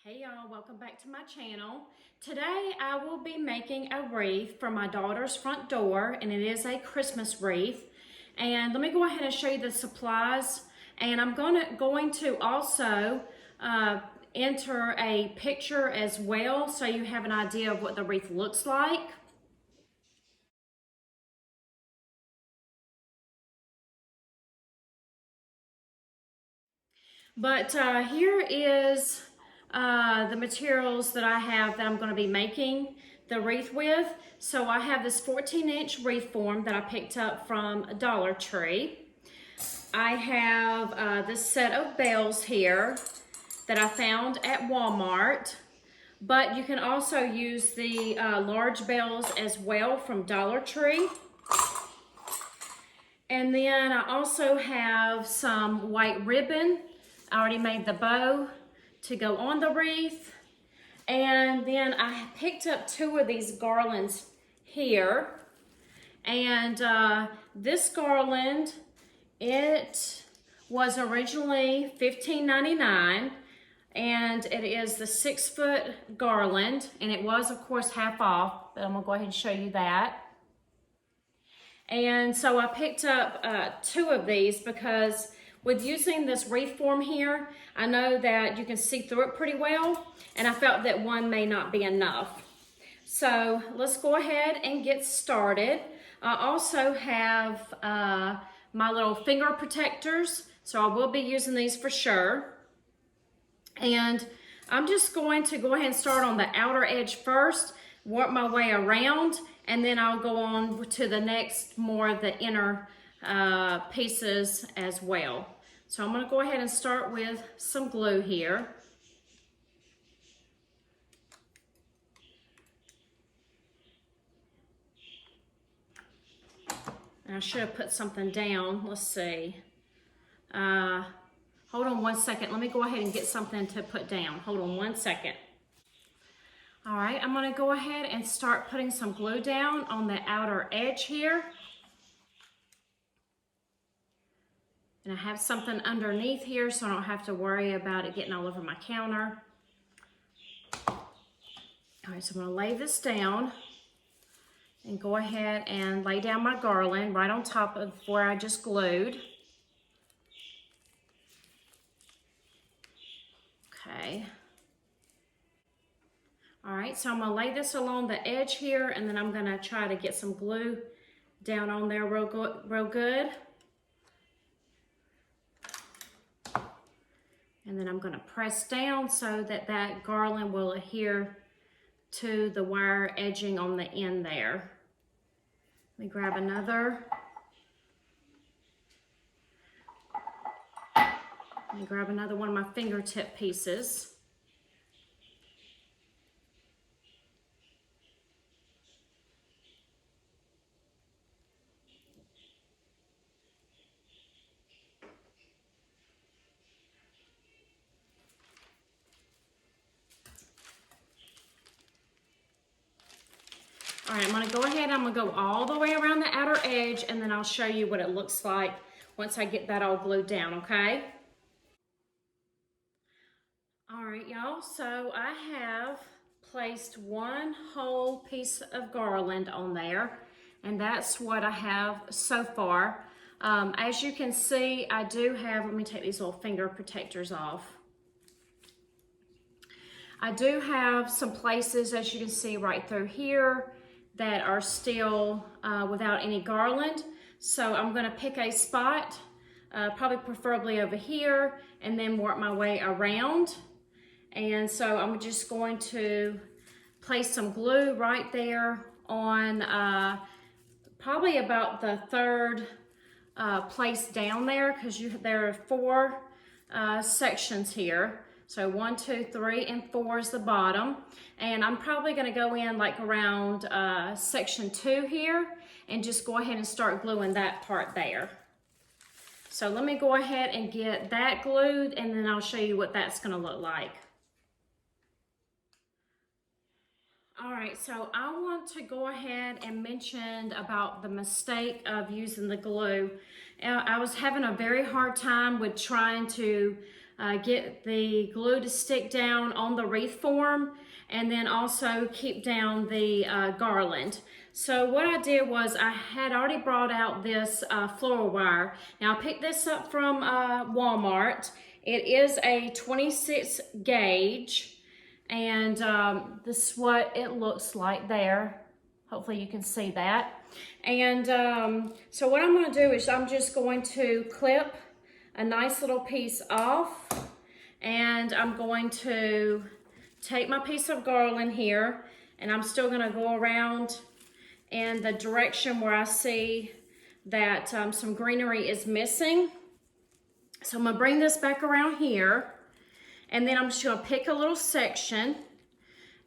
Hey y'all, welcome back to my channel. Today I will be making a wreath for my daughter's front door, and it is a Christmas wreath. And let me go ahead and show you the supplies. And I'm going to also enter a picture as well so you have an idea of what the wreath looks like. But here is the materials that I have that I'm going to be making the wreath with. So I have this 14-inch wreath form that I picked up from Dollar Tree. I have this set of bells here that I found at Walmart. But you can also use the large bells as well from Dollar Tree. And then I also have some white ribbon. I already made the bow to go on the wreath. And then I picked up two of these garlands here. And this garland, it was originally $15.99. And it is the 6-foot garland. And it was, of course, half off. But I'm going to go ahead and show you that. And so I picked up two of these because with using this wreath form here, I know that you can see through it pretty well, and I felt that one may not be enough. So let's go ahead and get started. I also have my little finger protectors, so I will be using these for sure. And I'm just going to go ahead and start on the outer edge first, work my way around, and then I'll go on to the next, more of the inner pieces as well. So I'm going to go ahead and start with some glue here. And I should have put something down. Let's see. Hold on one second. Let me go ahead and get something to put down. Hold on one second. All right, I'm going to go ahead and start putting some glue down on the outer edge here. And I have something underneath here so I don't have to worry about it getting all over my counter. All right, so I'm going to lay this down and go ahead and lay down my garland right on top of where I just glued. Okay. All right, so I'm going to lay this along the edge here, and then I'm going to try to get some glue down on there real good. And then I'm going to press down so that that garland will adhere to the wire edging on the end there. Let me grab another. Let me grab another one of my fingertip pieces. All right, I'm going to go ahead, I'm going to go all the way around the outer edge, and then I'll show you what it looks like once I get that all glued down, okay? All right, y'all, so I have placed one whole piece of garland on there, and that's what I have so far. As you can see, I do have, let me take these little finger protectors off. I do have some places, as you can see right through here, that are still without any garland. So I'm going to pick a spot, probably preferably over here, and then work my way around. And so I'm just going to place some glue right there on probably about the third place down there, because there are 4 sections here. So 1, 2, 3, and 4 is the bottom. And I'm probably going to go in like around section 2 here and just go ahead and start gluing that part there. So let me go ahead and get that glued, and then I'll show you what that's going to look like. All right, so I want to go ahead and mention about the mistake of using the glue. I was having a very hard time with trying to get the glue to stick down on the wreath form, and then also keep down the garland. So what I did was I had already brought out this floral wire. Now I picked this up from Walmart. It is a 26 gauge, and this is what it looks like there. Hopefully you can see that. And so what I'm going to do is I'm just going to clip a nice little piece off, and I'm going to take my piece of garland here, and I'm still going to go around in the direction where I see that some greenery is missing. So I'm going to bring this back around here, and then I'm just going to pick a little section,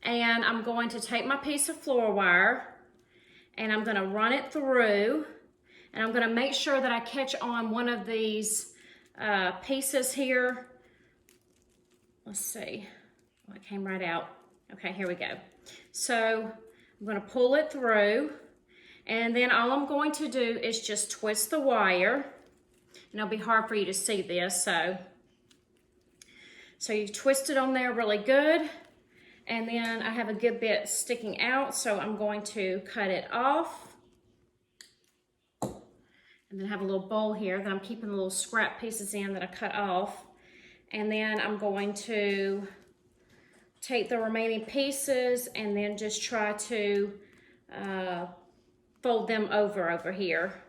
and I'm going to take my piece of floral wire, and I'm going to run it through, and I'm going to make sure that I catch on one of these pieces here. Let's see. Oh, it came right out. Okay, here we go. So I'm going to pull it through, and then all I'm going to do is just twist the wire, and it'll be hard for you to see this. So you twist it on there really good, and then I have a good bit sticking out, so I'm going to cut it off. And then I have a little bowl here that I'm keeping the little scrap pieces in that I cut off. And then I'm going to take the remaining pieces and then just try to fold them over here.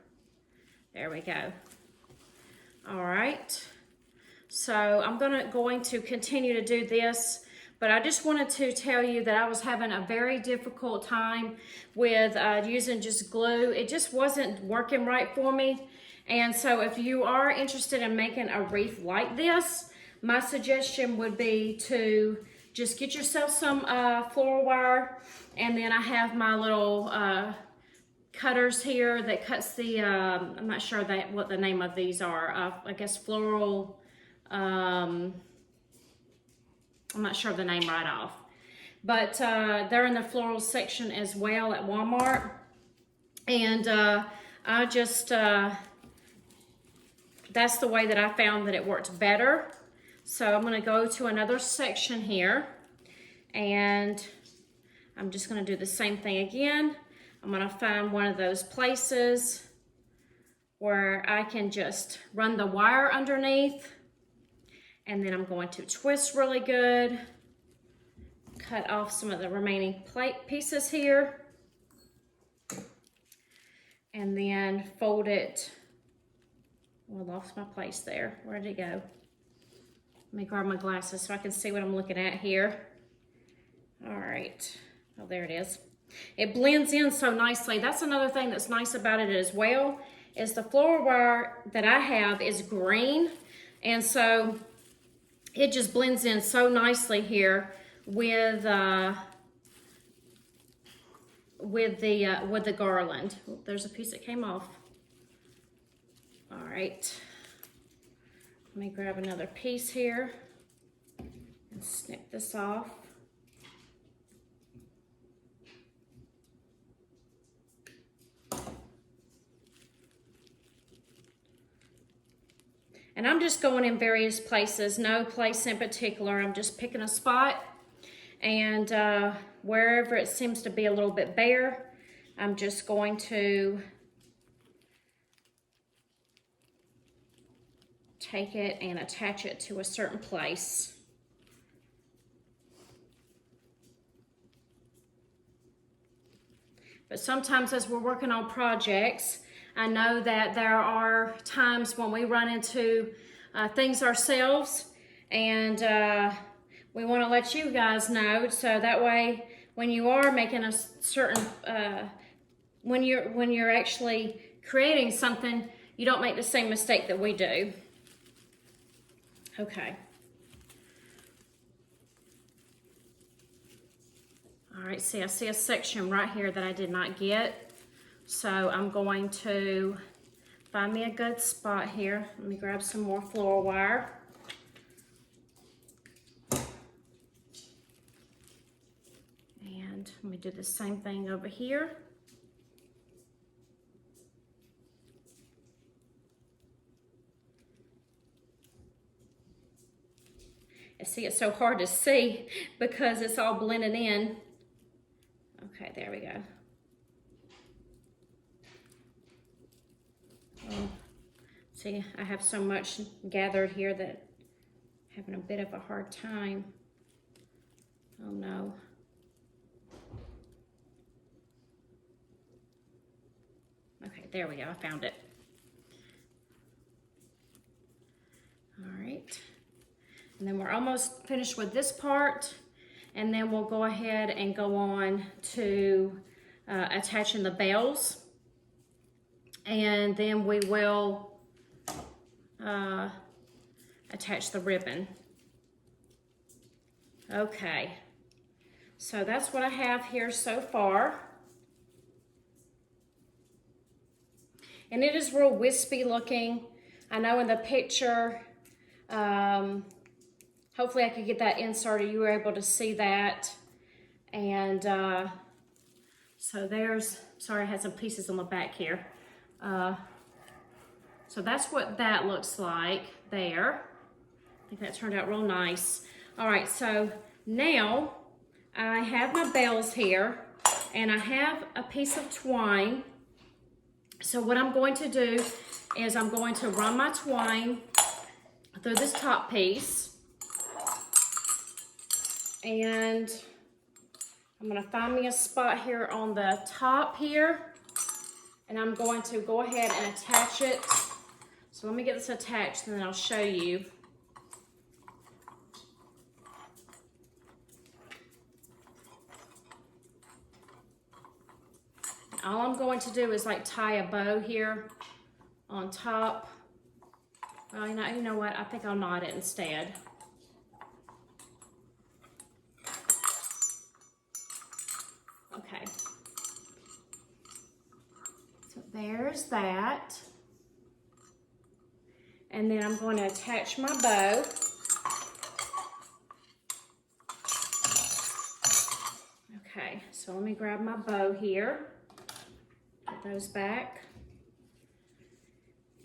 There we go. All right. So I'm going to continue to do this, but I just wanted to tell you that I was having a very difficult time with using just glue. It just wasn't working right for me. And so if you are interested in making a wreath like this, my suggestion would be to just get yourself some floral wire, and then I have my little cutters here that cuts the, I'm not sure what the name of these are. I guess floral, I'm not sure of the name right off, but they're in the floral section as well at Walmart. And I just, that's the way that I found that it worked better. So I'm going to go to another section here, and I'm just going to do the same thing again. I'm going to find one of those places where I can just run the wire underneath, and then I'm going to twist really good, cut off some of the remaining pieces here, and then fold it. Oh, I lost my place there. Where did it go? Let me grab my glasses so I can see what I'm looking at here. All right. Oh, there it is. It blends in so nicely. That's another thing that's nice about it as well, is the floral wire that I have is green, and so it just blends in so nicely here with the garland. Oh, there's a piece that came off. All right. Let me grab another piece here and snip this off. And I'm just going in various places, no place in particular. I'm just picking a spot, and wherever it seems to be a little bit bare, I'm just going to take it and attach it to a certain place. But sometimes as we're working on projects, I know that there are times when we run into things ourselves, and we want to let you guys know, so that way when you are making a certain, when you're actually creating something, you don't make the same mistake that we do. Okay. All right, see, I see a section right here that I did not get. So I'm going to find me a good spot here. Let me grab some more floral wire. And let me do the same thing over here. see, it's so hard to see because it's all blending in. Okay, there we go. Oh, see, I have so much gathered here that I'm having a bit of a hard time. Oh no. Okay, there we go, I found it. All right, and then we're almost finished with this part, and then we'll go ahead and go on to attaching the bells, and then we will attach the ribbon. Okay, so that's what I have here so far. And it is real wispy looking. I know in the picture, hopefully I could get that inserted. You were able to see that. And so there's, sorry, I had some pieces on the back here. So that's what that looks like there. I think that turned out real nice. All right, so now I have my bells here and I have a piece of twine. So what I'm going to do is I'm going to run my twine through this top piece, and I'm going to find me a spot here on the top here, and I'm going to go ahead and attach it. So let me get this attached and then I'll show you. All I'm going to do is like tie a bow here on top. Well, you know what? I think I'll knot it instead. Okay. So there's that. And then I'm going to attach my bow. Okay, so let me grab my bow here. Put those back.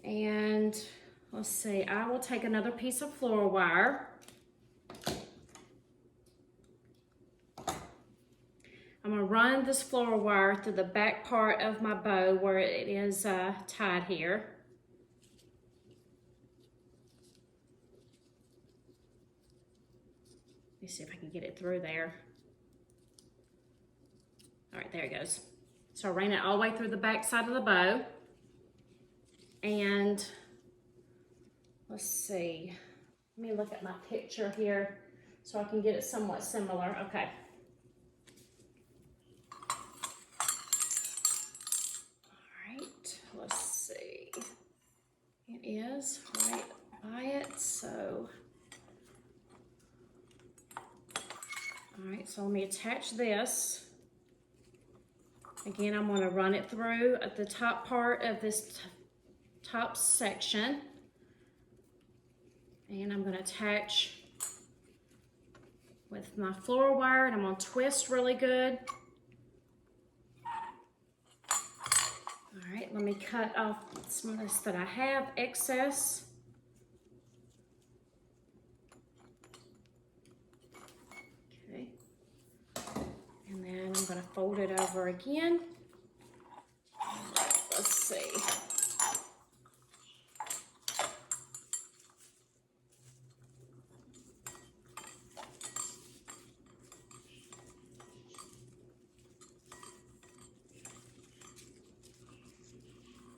And let's see, I will take another piece of floral wire. I'm going to run this floral wire through the back part of my bow where it is tied here. Let me see if I can get it through there. All right, there it goes. So I ran it all the way through the back side of the bow. And let's see, let me look at my picture here so I can get it somewhat similar. Okay. All right, let's see. It is right by it, so. All right, so let me attach this. Again, I'm going to run it through at the top part of this top section. And I'm going to attach with my floral wire, and I'm going to twist really good. All right, let me cut off some of this that I have excess. Okay. And then I'm going to fold it over again. Let's see.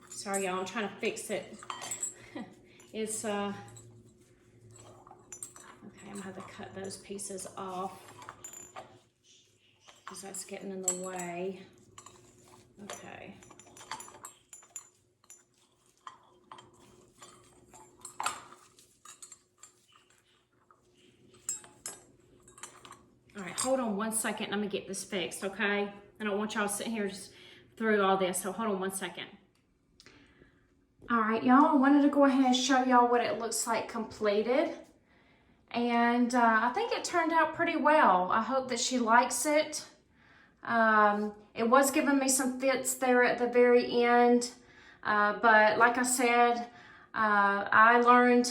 Sorry, y'all, I'm trying to fix it. It's, okay, I'm gonna have to cut those pieces off because that's getting in the way. Okay. All right, hold on one second. Let me get this fixed, okay? I don't want y'all sitting here just through all this, so hold on one second. All right, y'all, I wanted to go ahead and show y'all what it looks like completed. And I think it turned out pretty well. I hope that she likes it. It was giving me some fits there at the very end. But like I said, I learned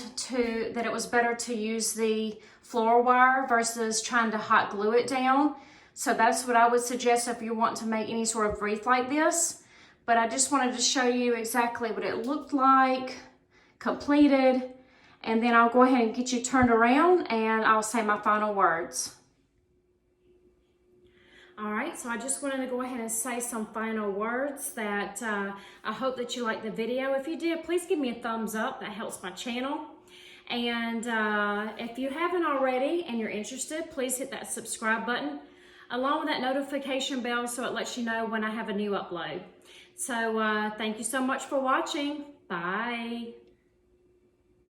that it was better to use the floor wire versus trying to hot glue it down. So that's what I would suggest if you want to make any sort of wreath like this. But I just wanted to show you exactly what it looked like, completed, and then I'll go ahead and get you turned around and I'll say my final words. All right, so I just wanted to go ahead and say some final words that I hope that you liked the video. If you did, please give me a thumbs up. That helps my channel. And if you haven't already and you're interested, please hit that subscribe button along with that notification bell so it lets you know when I have a new upload. So thank you so much for watching. Bye.